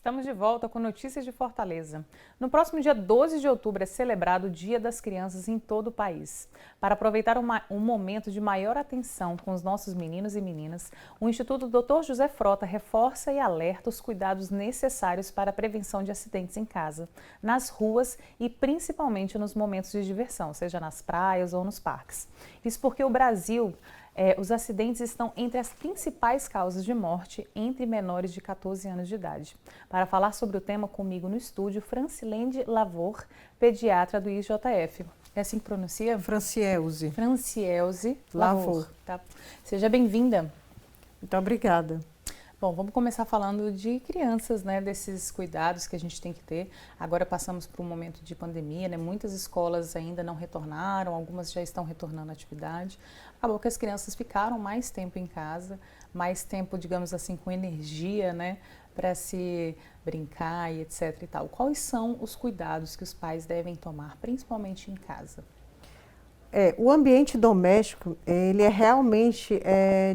Estamos de volta com notícias de Fortaleza. No próximo dia 12 de outubro é celebrado o Dia das Crianças em todo o país. Para aproveitar um momento de maior atenção com os nossos meninos e meninas, o Instituto Dr. José Frota reforça e alerta os cuidados necessários para a prevenção de acidentes em casa, nas ruas e principalmente nos momentos de diversão, seja nas praias ou nos parques. Isso porque o Brasil... os acidentes estão entre as principais causas de morte entre menores de 14 anos de idade. Para falar sobre o tema comigo no estúdio, Francilene Lavor, pediatra do IJF. É assim que pronuncia? Francielze. Francielze Lavor. Tá? Seja bem-vinda. Muito obrigada. Bom, vamos começar falando de crianças, né, desses cuidados que a gente tem que ter. Agora passamos por um momento de pandemia, né, muitas escolas ainda não retornaram, algumas já estão retornando à atividade. Acabou que as crianças ficaram mais tempo em casa, mais tempo, digamos assim, com energia, né, para se brincar e etc e tal. Quais são os cuidados que os pais devem tomar, principalmente em casa? O ambiente doméstico, ele é realmente,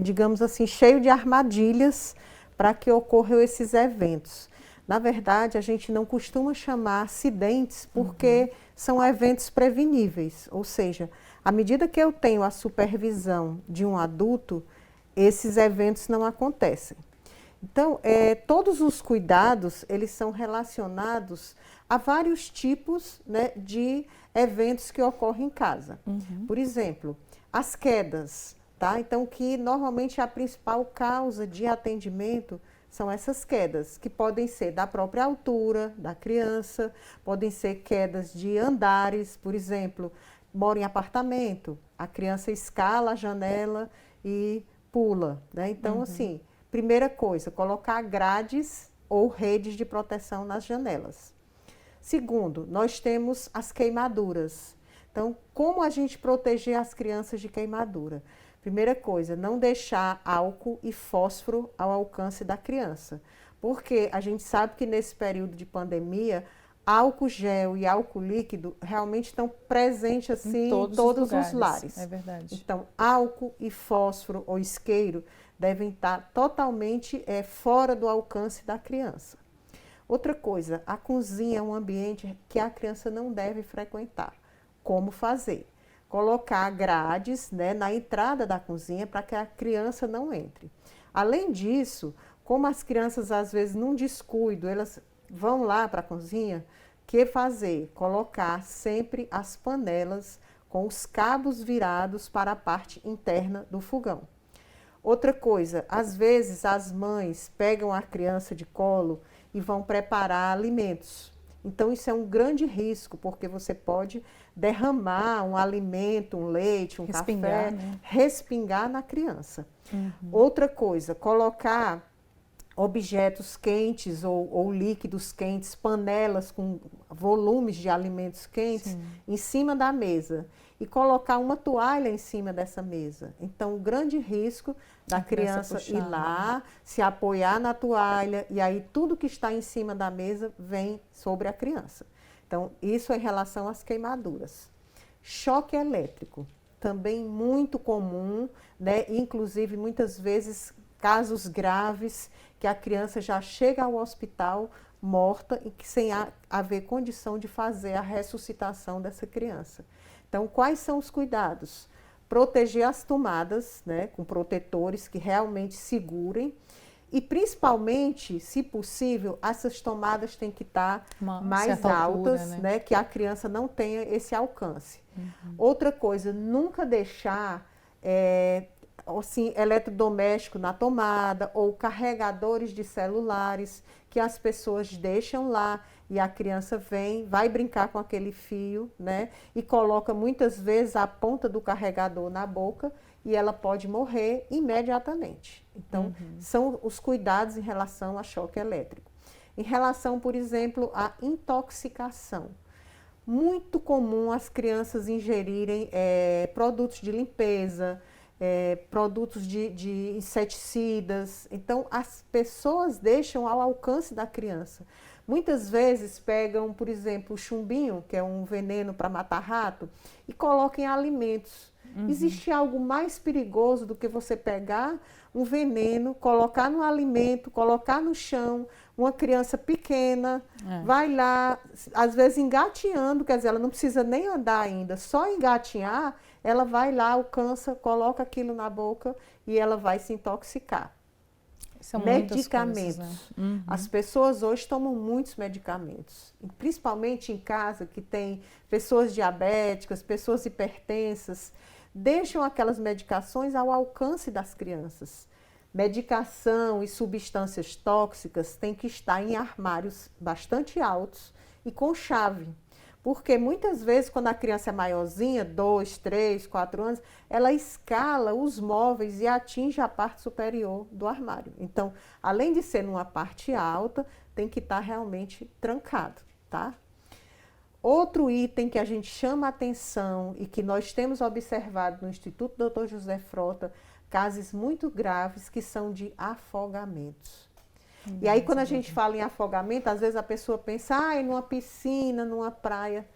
digamos assim, cheio de armadilhas para que ocorram esses eventos. Na verdade, a gente não costuma chamar acidentes porque são eventos preveníveis, ou seja, à medida que eu tenho a supervisão de um adulto, esses eventos não acontecem. Então, todos os cuidados, eles são relacionados a vários tipos, né, de eventos que ocorrem em casa. Por exemplo, as quedas, tá? Então, que normalmente a principal causa de atendimento são essas quedas, que podem ser da própria altura da criança, podem ser quedas de andares, por exemplo, mora em apartamento, a criança escala a janela e pula, né? Então, assim, primeira coisa, colocar grades ou redes de proteção nas janelas. Segundo, nós temos as queimaduras. Então, como a gente proteger as crianças de queimadura? Primeira coisa, não deixar álcool e fósforo ao alcance da criança. Porque a gente sabe que nesse período de pandemia, álcool gel e álcool líquido realmente estão presentes assim, em todos os lares. É verdade. Então, álcool e fósforo ou isqueiro devem estar totalmente fora do alcance da criança. Outra coisa, a cozinha é um ambiente que a criança não deve frequentar. Como fazer? Colocar grades, né, na entrada da cozinha para que a criança não entre. Além disso, como as crianças às vezes num descuido, elas vão lá para a cozinha, o que fazer? Colocar sempre as panelas com os cabos virados para a parte interna do fogão. Outra coisa, às vezes as mães pegam a criança de colo e vão preparar alimentos. Então isso é um grande risco, porque você pode derramar um alimento, um leite, um café, né? Respingar na criança. Outra coisa, colocar objetos quentes ou líquidos quentes, panelas com volumes de alimentos quentes em cima da mesa e colocar uma toalha em cima dessa mesa. Então, o grande risco da criança ir lá, se apoiar na toalha e aí tudo que está em cima da mesa vem sobre a criança. Então, isso é em relação às queimaduras. Choque elétrico, também muito comum, né? Inclusive muitas vezes casos graves que a criança já chega ao hospital morta e que sem haver condição de fazer a ressuscitação dessa criança. Então, quais são os cuidados? Proteger as tomadas, né, com protetores que realmente segurem e, principalmente, se possível, essas tomadas têm que estar mais altas, altura, né, que a criança não tenha esse alcance. Outra coisa, nunca deixar assim, eletrodoméstico na tomada ou carregadores de celulares que as pessoas deixam lá e a criança vem, vai brincar com aquele fio, né? E coloca muitas vezes a ponta do carregador na boca e ela pode morrer imediatamente. Então, são os cuidados em relação a choque elétrico. Em relação, por exemplo, à intoxicação. Muito comum as crianças ingerirem produtos de limpeza, produtos de inseticidas. Então, as pessoas deixam ao alcance da criança. Muitas vezes pegam, por exemplo, o chumbinho, que é um veneno para matar rato, e colocam em alimentos. Existe algo mais perigoso do que você pegar um veneno, colocar no alimento, colocar no chão, uma criança pequena, vai lá, às vezes engateando, quer dizer, ela não precisa nem andar ainda, só engatinhar, ela vai lá, alcança, coloca aquilo na boca e ela vai se intoxicar. São Medicamentos. Coisas, né? As pessoas hoje tomam muitos medicamentos, principalmente em casa, que tem pessoas diabéticas, pessoas hipertensas, deixam aquelas medicações ao alcance das crianças. Medicação e substâncias tóxicas têm que estar em armários bastante altos e com chave. Porque muitas vezes, quando a criança é maiorzinha, 2, 3, 4 anos, ela escala os móveis e atinge a parte superior do armário. Então, além de ser numa parte alta, tem que estar realmente trancado, tá? Outro item que a gente chama a atenção e que nós temos observado no Instituto Dr. José Frota, casos muito graves que são de afogamentos. E aí, quando a gente fala em afogamento, às vezes a pessoa pensa, numa piscina, numa praia.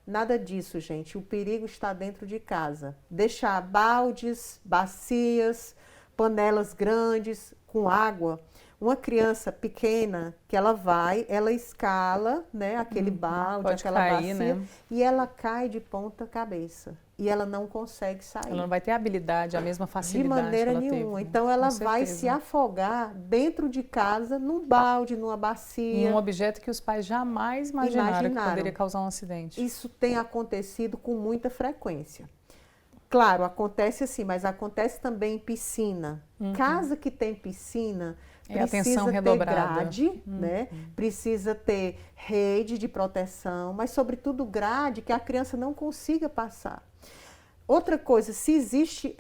Nada disso, gente. O perigo está dentro de casa. Deixar baldes, bacias, panelas grandes com água. Uma criança pequena, que ela escala, né, aquele balde, aquela bacia, né? E ela cai de ponta cabeça. E ela não consegue sair. Ela não vai ter habilidade, a mesma facilidade. De maneira nenhuma. Então, ela vai se afogar dentro de casa, num balde, numa bacia. Em um objeto que os pais jamais imaginaram que poderia causar um acidente. Isso tem acontecido com muita frequência. Claro, acontece assim, mas acontece também em piscina. Casa que tem piscina precisa ter grade, né? Precisa ter rede de proteção, mas sobretudo grade que a criança não consiga passar. Outra coisa, se existe,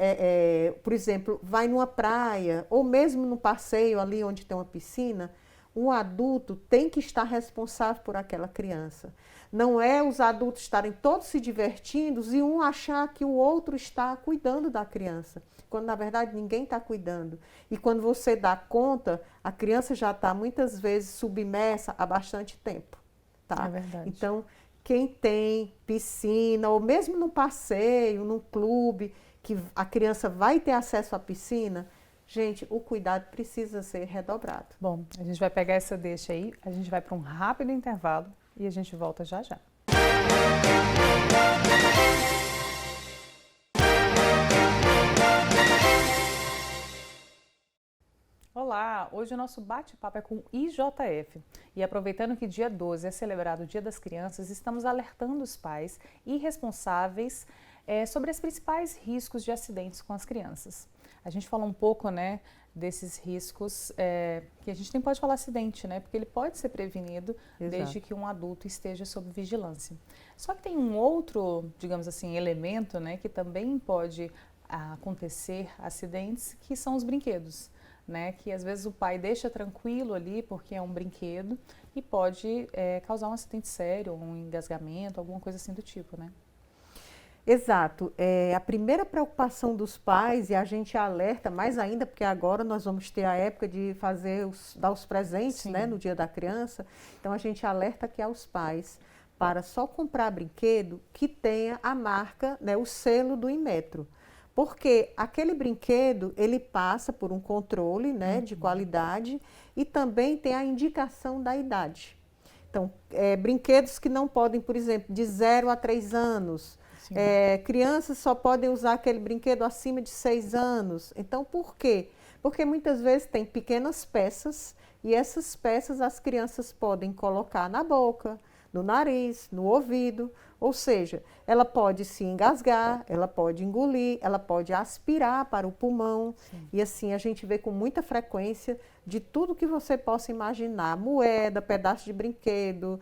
por exemplo, vai numa praia ou mesmo no passeio ali onde tem uma piscina, um adulto tem que estar responsável por aquela criança. Não é os adultos estarem todos se divertindo e um achar que o outro está cuidando da criança, quando na verdade ninguém está cuidando. E quando você dá conta, a criança já está muitas vezes submersa há bastante tempo. Tá? É verdade. Então, quem tem piscina, ou mesmo no passeio, num clube, que a criança vai ter acesso à piscina, gente, o cuidado precisa ser redobrado. Bom, a gente vai pegar essa deixa aí, a gente vai para um rápido intervalo e a gente volta já já. Olá, hoje o nosso bate-papo é com o IJF e aproveitando que dia 12 é celebrado o Dia das Crianças, estamos alertando os pais e responsáveis sobre os principais riscos de acidentes com as crianças. A gente falou um pouco, né, desses riscos que a gente nem pode falar acidente, né, porque ele pode ser prevenido desde que um adulto esteja sob vigilância. Só que tem um outro, digamos assim, elemento, né, que também pode acontecer acidentes, que são os brinquedos. Né, que às vezes o pai deixa tranquilo ali porque é um brinquedo e pode causar um acidente sério, um engasgamento, alguma coisa assim do tipo, né? Exato. A primeira preocupação dos pais, e a gente alerta mais ainda, porque agora nós vamos ter a época de dar os presentes, né, no Dia da Criança, então a gente alerta aqui aos pais para só comprar brinquedo que tenha a marca, né, o selo do Inmetro. Porque aquele brinquedo, ele passa por um controle, né, de qualidade e também tem a indicação da idade. Então, brinquedos que não podem, por exemplo, de 0 a 3 anos. Crianças só podem usar aquele brinquedo acima de 6 anos. Então, por quê? Porque muitas vezes tem pequenas peças e essas peças as crianças podem colocar na boca, no nariz, no ouvido, ou seja, ela pode se engasgar, ela pode engolir, ela pode aspirar para o pulmão. E assim a gente vê com muita frequência de tudo que você possa imaginar, moeda, pedaço de brinquedo,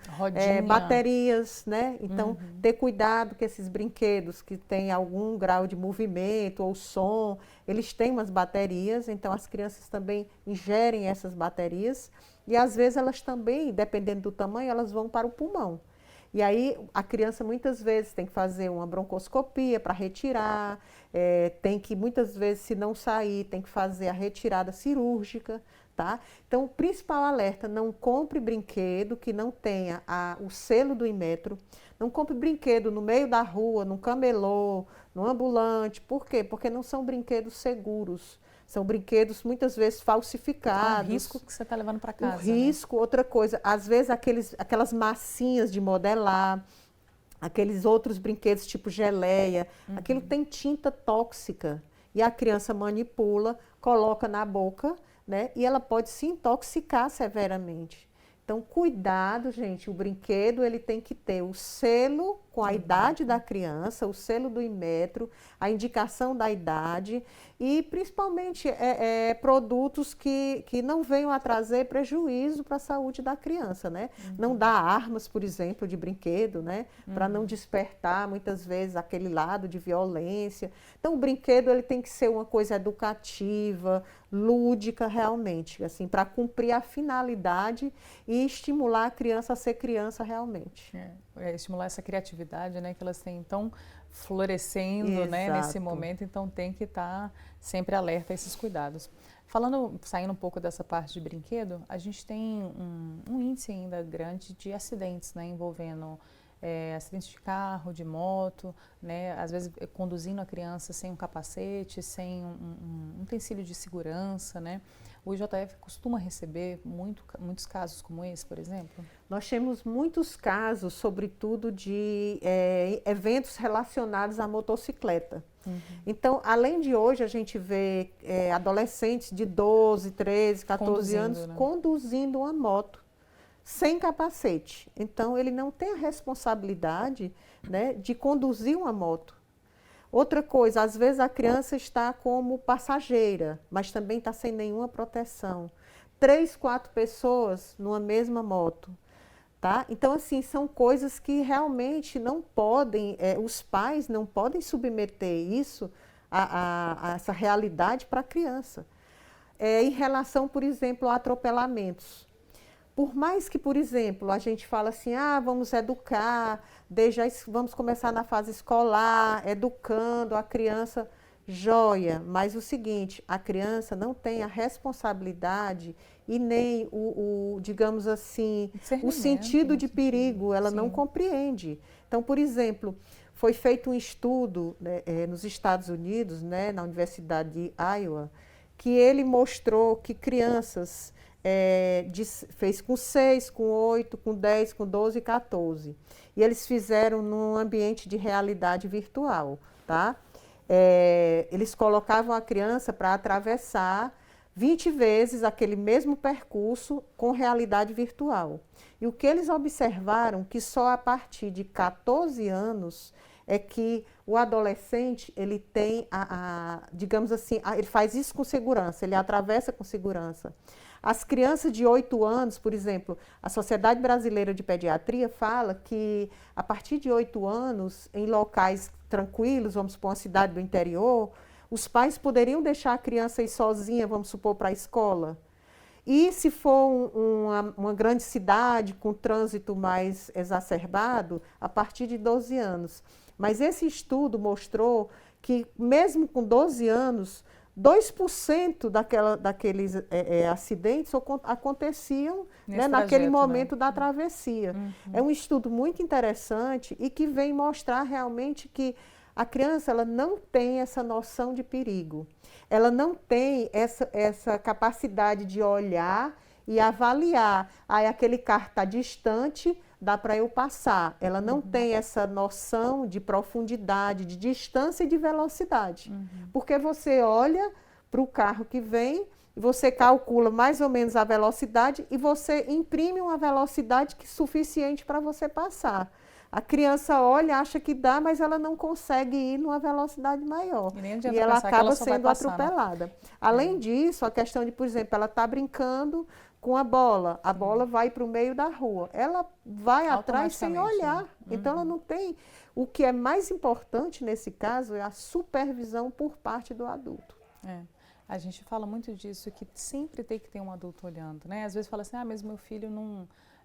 baterias, né? Então, ter cuidado que esses brinquedos que têm algum grau de movimento ou som, eles têm umas baterias, então as crianças também ingerem essas baterias e às vezes elas também, dependendo do tamanho, elas vão para o pulmão. E aí a criança muitas vezes tem que fazer uma broncoscopia para retirar, tem que muitas vezes, se não sair, tem que fazer a retirada cirúrgica, tá? Então, o principal alerta, não compre brinquedo que não tenha o selo do Inmetro, não compre brinquedo no meio da rua, num camelô, no ambulante. Por quê? Porque não são brinquedos seguros. São brinquedos muitas vezes falsificados. O risco que você está levando para casa. O risco, né? Outra coisa, às vezes aquelas massinhas de modelar, aqueles outros brinquedos tipo geleia, aquilo tem tinta tóxica. E a criança manipula, coloca na boca, né? E ela pode se intoxicar severamente. Então, cuidado, gente, o brinquedo ele tem que ter o selo com a idade da criança, o selo do Inmetro, a indicação da idade e, principalmente, produtos que não venham a trazer prejuízo para a saúde da criança, né? Não dar armas, por exemplo, de brinquedo, né? Para não despertar, muitas vezes, aquele lado de violência. Então, o brinquedo ele tem que ser uma coisa educativa, lúdica, realmente, assim, para cumprir a finalidade e estimular a criança a ser criança realmente. Estimular essa criatividade, né, que elas têm então florescendo, né, nesse momento, então tem que estar sempre alerta a esses cuidados. Saindo um pouco dessa parte de brinquedo, a gente tem um índice ainda grande de acidentes, né, envolvendo acidentes de carro, de moto, né, às vezes conduzindo a criança sem um capacete, sem um utensílio de segurança, né? O IJF costuma receber muitos casos como esse, por exemplo? Nós temos muitos casos, sobretudo de eventos relacionados à motocicleta. Então, além de hoje a gente vê adolescentes de 12, 13, 14 anos, né, conduzindo uma moto sem capacete. Então, ele não tem a responsabilidade, né, de conduzir uma moto. Outra coisa, às vezes a criança está como passageira, mas também está sem nenhuma proteção. 3, 4 pessoas numa mesma moto. Tá? Então, assim, são coisas que realmente não podem, os pais não podem submeter isso a essa realidade para a criança. Em relação, por exemplo, a atropelamentos. Por mais que, por exemplo, a gente fala assim, vamos educar, vamos começar na fase escolar, educando a criança, joia. Mas o seguinte, a criança não tem a responsabilidade e nem digamos assim, o sentido de perigo, ela não compreende. Então, por exemplo, foi feito um estudo, né, nos Estados Unidos, né, na Universidade de Iowa, que ele mostrou que crianças fez com 6, com 8, com 10, com 12 e 14. E eles fizeram num ambiente de realidade virtual, tá? Eles colocavam a criança para atravessar 20 vezes aquele mesmo percurso com realidade virtual. E o que eles observaram que só a partir de 14 anos é que o adolescente, ele tem digamos assim, ele faz isso com segurança, ele atravessa com segurança. As crianças de 8 anos, por exemplo, a Sociedade Brasileira de Pediatria fala que a partir de 8 anos, em locais tranquilos, vamos supor, uma cidade do interior, os pais poderiam deixar a criança ir sozinha, vamos supor, para a escola. E se for uma grande cidade com trânsito mais exacerbado, a partir de 12 anos. Mas esse estudo mostrou que mesmo com 12 anos, 2% daqueles acidentes aconteciam, né, naquele momento, né, da travessia. É um estudo muito interessante e que vem mostrar realmente que a criança ela não tem essa noção de perigo. Ela não tem essa capacidade de olhar e avaliar. Aquele carro está distante, dá para eu passar. Ela não tem essa noção de profundidade, de distância e de velocidade. Porque você olha para o carro que vem, você calcula mais ou menos a velocidade e você imprime uma velocidade suficiente para você passar. A criança olha, acha que dá, mas ela não consegue ir numa velocidade maior. E ela acaba sendo atropelada. Além disso, a questão de, por exemplo, ela está brincando com a bola vai para o meio da rua. Ela vai atrás sem olhar. Então, ela não tem... O que é mais importante nesse caso é a supervisão por parte do adulto. A gente fala muito disso, que sempre tem que ter um adulto olhando, né? Às vezes fala assim, mas meu filho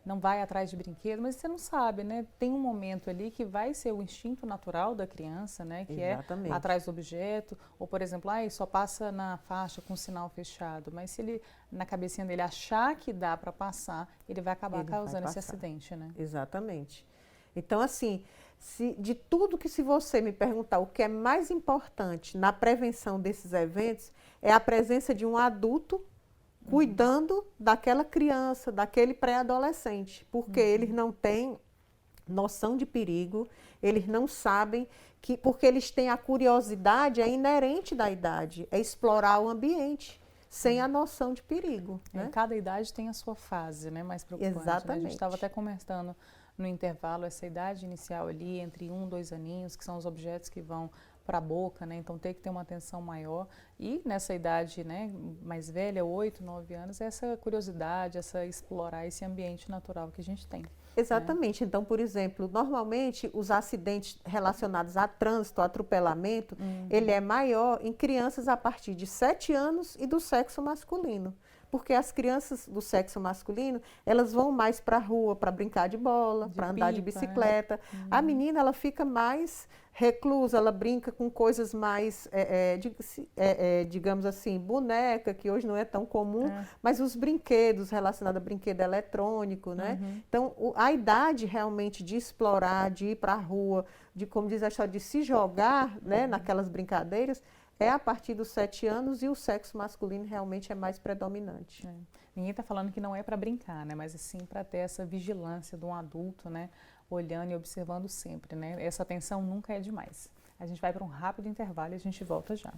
não vai atrás de brinquedo, mas você não sabe, né? Tem um momento ali que vai ser o instinto natural da criança, né? Que Exatamente. É atrás do objeto, ou por exemplo, só passa na faixa com o sinal fechado, mas se ele, na cabecinha dele, achar que dá para passar, ele vai acabar causando esse acidente, né? Exatamente. Então, assim, de tudo que se você me perguntar o que é mais importante na prevenção desses eventos, é a presença de um adulto cuidando daquela criança, daquele pré-adolescente, porque eles não têm noção de perigo, eles não sabem que, porque eles têm a curiosidade, é inerente da idade, é explorar o ambiente, sem a noção de perigo. Né? Cada idade tem a sua fase, né, mais preocupante. Exatamente. Né? A gente estava até conversando no intervalo, essa idade inicial ali, entre 1 e 2 aninhos, que são os objetos que vão para a boca, né? Então tem que ter uma atenção maior. E nessa idade, né, mais velha, 8, 9 anos, essa curiosidade, essa explorar esse ambiente natural que a gente tem. Exatamente. Né? Então, por exemplo, normalmente os acidentes relacionados a trânsito, a atropelamento, ele é maior em crianças a partir de 7 anos e do sexo masculino. Porque as crianças do sexo masculino, elas vão mais para a rua para brincar de bola, para andar de bicicleta. Né? A menina, ela fica mais reclusa, ela brinca com coisas mais, digamos assim, boneca, que hoje não é tão comum, mas os brinquedos relacionados a brinquedo eletrônico, né? Então, a idade realmente de explorar, de ir para a rua, de, como diz a história, de se jogar, né, naquelas brincadeiras, é a partir dos 7 anos e o sexo masculino realmente é mais predominante. Ninguém está falando que não é para brincar, né? Mas sim para ter essa vigilância de um adulto, né? Olhando e observando sempre, né? Essa atenção nunca é demais. A gente vai para um rápido intervalo e a gente volta já.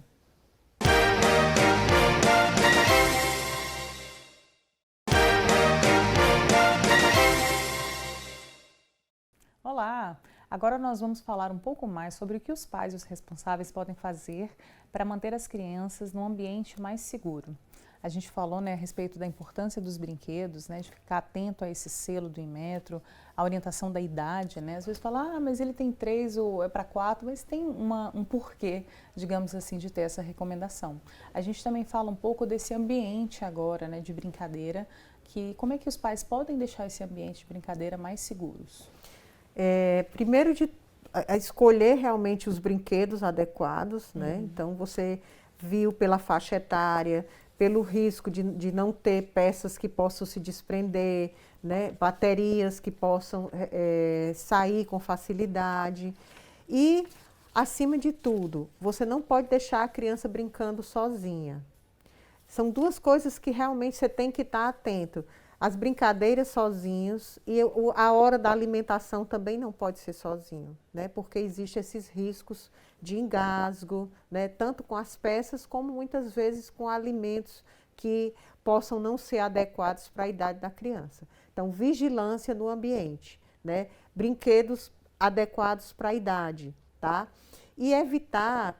Olá! Agora nós vamos falar um pouco mais sobre o que os pais e os responsáveis podem fazer para manter as crianças num ambiente mais seguro. A gente falou, né, a respeito da importância dos brinquedos, né, de ficar atento a esse selo do Inmetro, a orientação da idade, né? Às vezes fala, mas ele tem 3 ou é para 4, mas tem um porquê, digamos assim, de ter essa recomendação. A gente também fala um pouco desse ambiente agora, né, de brincadeira, como é que os pais podem deixar esse ambiente de brincadeira mais seguros? Primeiro, escolher realmente os brinquedos adequados, né? Então, você viu pela faixa etária, pelo risco de não ter peças que possam se desprender, né? Baterias que possam sair com facilidade. E, acima de tudo, você não pode deixar a criança brincando sozinha. São 2 coisas que realmente você tem que estar atento. As brincadeiras sozinhos e a hora da alimentação também não pode ser sozinho, né? Porque existem esses riscos de engasgo, né? Tanto com as peças como muitas vezes com alimentos que possam não ser adequados para a idade da criança. Então, vigilância no ambiente, né? Brinquedos adequados para a idade, tá? E evitar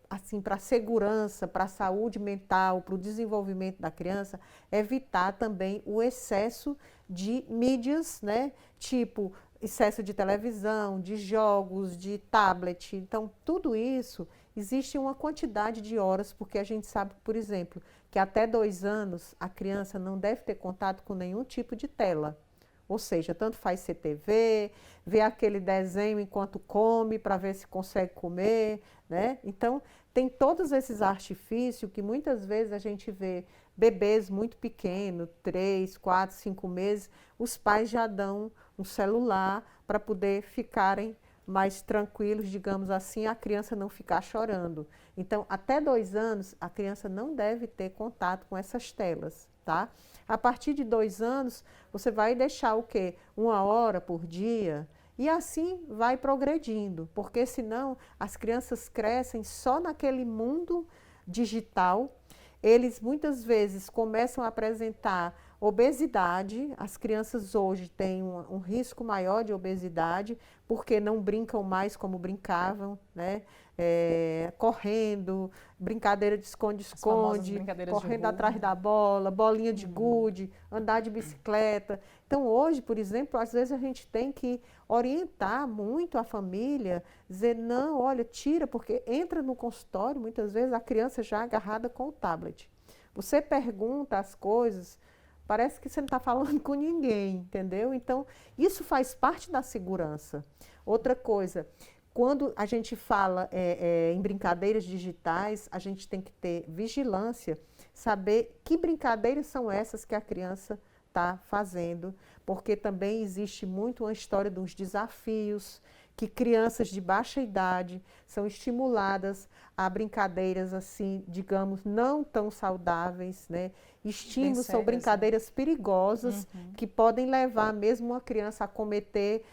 assim, para a segurança, para a saúde mental, para o desenvolvimento da criança, evitar também o excesso de mídias, né? Tipo, excesso de televisão, de jogos, de tablet. Então, tudo isso, existe uma quantidade de horas, porque a gente sabe, por exemplo, que até 2 anos a criança não deve ter contato com nenhum tipo de tela. Ou seja, tanto faz ser TV, ver aquele desenho enquanto come, para ver se consegue comer, né? Então, tem todos esses artifícios que muitas vezes a gente vê bebês muito pequenos, 3, 4, 5 meses, os pais já dão um celular para poder ficarem mais tranquilos, digamos assim, a criança não ficar chorando. Então, até 2 anos, a criança não deve ter contato com essas telas, tá? A partir de 2 anos, você vai deixar o quê? 1 hora por dia e assim vai progredindo, porque senão as crianças crescem só naquele mundo digital. Eles muitas vezes começam a apresentar obesidade. As crianças hoje têm um risco maior de obesidade porque não brincam mais como brincavam, né? Correndo, brincadeira de esconde-esconde, correndo atrás da bola, bolinha de gude, andar de bicicleta. Então hoje, por exemplo, às vezes a gente tem que orientar muito a família, dizer, não, olha, tira, porque entra no consultório, muitas vezes a criança já agarrada com o tablet. Você pergunta as coisas, parece que você não está falando com ninguém, entendeu? Então, isso faz parte da segurança. Outra coisa, quando a gente fala em brincadeiras digitais, a gente tem que ter vigilância, saber que brincadeiras são essas que a criança está fazendo, porque também existe muito uma história dos desafios, que crianças de baixa idade são estimuladas a brincadeiras assim, digamos, não tão saudáveis, né? Estímulos são brincadeiras perigosas que podem levar mesmo uma criança a cometer,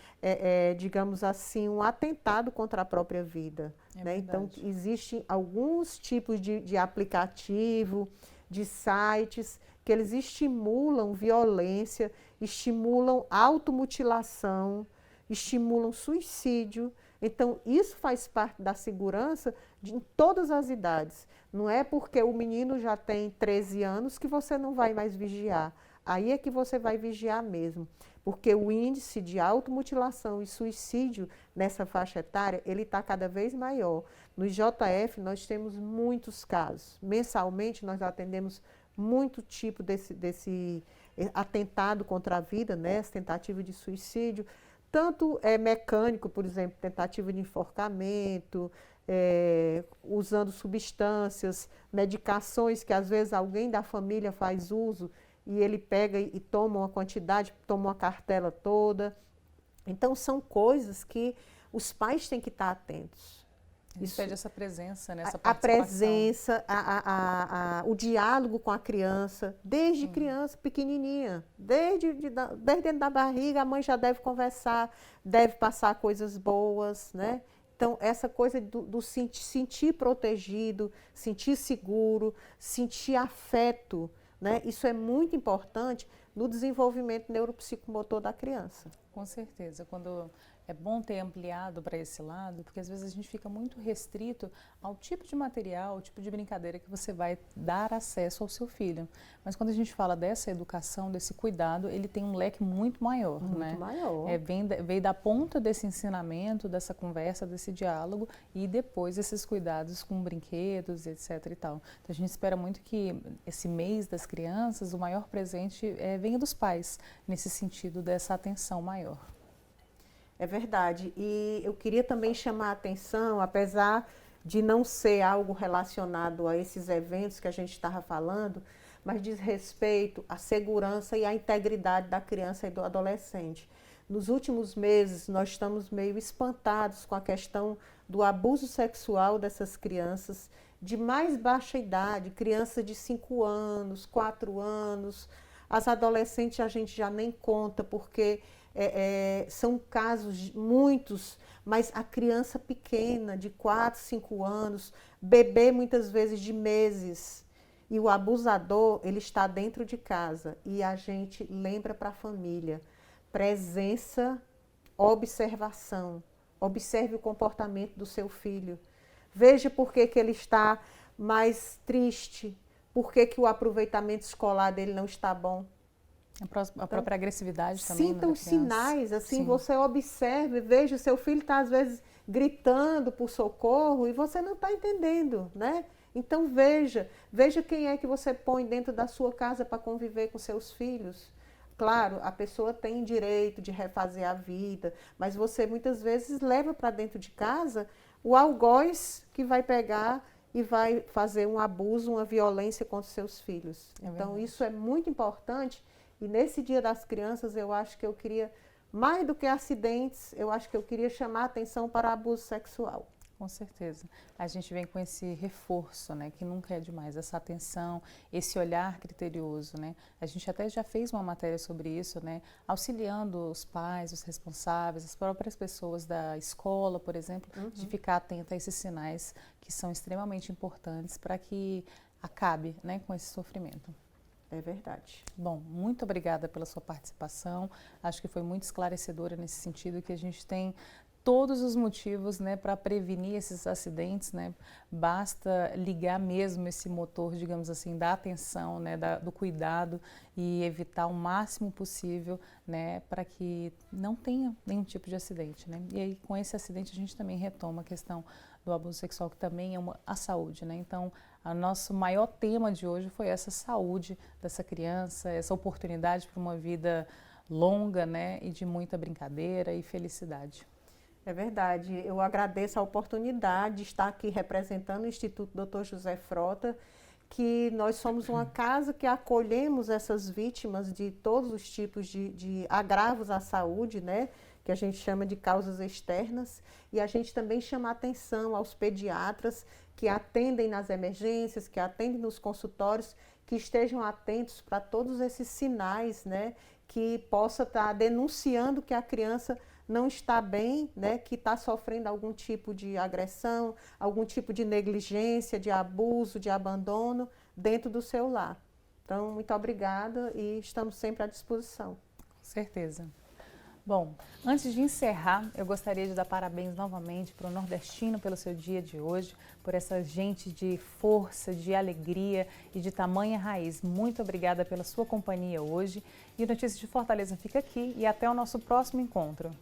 digamos assim, um atentado contra a própria vida. Né? Então, existem alguns tipos de aplicativo, de sites, que eles estimulam violência, estimulam automutilação, estimulam suicídio. Então, isso faz parte da segurança em todas as idades. Não é porque o menino já tem 13 anos que você não vai mais vigiar. Aí é que você vai vigiar mesmo. Porque o índice de automutilação e suicídio nessa faixa etária, ele está cada vez maior. No IJF, nós temos muitos casos. Mensalmente, nós atendemos muito tipo desse atentado contra a vida, né? Essa tentativa de suicídio. Tanto mecânico, por exemplo, tentativa de enforcamento, usando substâncias, medicações que às vezes alguém da família faz uso e ele pega e toma uma quantidade, toma uma cartela toda. Então, são coisas que os pais têm que estar atentos. Isso pede essa presença, né? Essa a participação. presença, o diálogo com a criança, desde criança pequenininha, desde dentro da barriga, a mãe já deve conversar, deve passar coisas boas, né? Então, essa coisa do sentir protegido, sentir seguro, sentir afeto, né? Isso é muito importante no desenvolvimento neuropsicomotor da criança. Com certeza. Quando é bom ter ampliado para esse lado, porque às vezes a gente fica muito restrito ao tipo de material, ao tipo de brincadeira que você vai dar acesso ao seu filho. Mas quando a gente fala dessa educação, desse cuidado, ele tem um leque muito maior, muito né? maior. Veio da ponta desse ensinamento, dessa conversa, desse diálogo e depois esses cuidados com brinquedos, etc. e tal. Então a gente espera muito que esse mês das crianças, o maior presente venha dos pais, nesse sentido dessa atenção maior. É verdade. E eu queria também chamar a atenção, apesar de não ser algo relacionado a esses eventos que a gente estava falando, mas diz respeito à segurança e à integridade da criança e do adolescente. Nos últimos meses, nós estamos meio espantados com a questão do abuso sexual dessas crianças de mais baixa idade, crianças de 5 anos, 4 anos. As adolescentes a gente já nem conta, porque são casos muitos, mas a criança pequena, de 4, 5 anos, bebê muitas vezes de meses, e o abusador, ele está dentro de casa, e a gente lembra para a família, presença, observação, observe o comportamento do seu filho, veja por que ele está mais triste, por que o aproveitamento escolar dele não está bom. A própria agressividade também. Sinta os sinais, assim, você observe, veja, o seu filho está às vezes gritando por socorro e você não está entendendo, né? Então veja quem é que você põe dentro da sua casa para conviver com seus filhos. Claro, a pessoa tem direito de refazer a vida, mas você muitas vezes leva para dentro de casa o algoz que vai pegar e vai fazer um abuso, uma violência contra os seus filhos. Então isso é muito importante. E nesse Dia das Crianças, eu acho que eu queria, mais do que acidentes, eu acho que eu queria chamar a atenção para o abuso sexual. Com certeza. A gente vem com esse reforço, né, que nunca é demais, essa atenção, esse olhar criterioso, né? A gente até já fez uma matéria sobre isso, né, auxiliando os pais, os responsáveis, as próprias pessoas da escola, por exemplo, de ficar atenta a esses sinais que são extremamente importantes para que acabe, né, com esse sofrimento. É verdade. Bom, muito obrigada pela sua participação. Acho que foi muito esclarecedora nesse sentido, que a gente tem todos os motivos, né, para prevenir esses acidentes, né? Basta ligar mesmo esse motor, digamos assim, da atenção, né, do cuidado e evitar o máximo possível, né, para que não tenha nenhum tipo de acidente, né? E aí, com esse acidente, a gente também retoma a questão do abuso sexual, que também é a saúde, né? Então, o nosso maior tema de hoje foi essa saúde dessa criança, essa oportunidade para uma vida longa, né, e de muita brincadeira e felicidade. É verdade. Eu agradeço a oportunidade de estar aqui representando o Instituto Dr. José Frota, que nós somos uma casa que acolhemos essas vítimas de todos os tipos de agravos à saúde, né? Que a gente chama de causas externas, e a gente também chama atenção aos pediatras que atendem nas emergências, que atendem nos consultórios, que estejam atentos para todos esses sinais, né? Que possa estar denunciando que a criança não está bem, né, que está sofrendo algum tipo de agressão, algum tipo de negligência, de abuso, de abandono dentro do seu lar. Então, muito obrigada e estamos sempre à disposição. Com certeza. Bom, antes de encerrar, eu gostaria de dar parabéns novamente para o nordestino pelo seu dia de hoje, por essa gente de força, de alegria e de tamanha raiz. Muito obrigada pela sua companhia hoje. E o Notícias de Fortaleza fica aqui e até o nosso próximo encontro.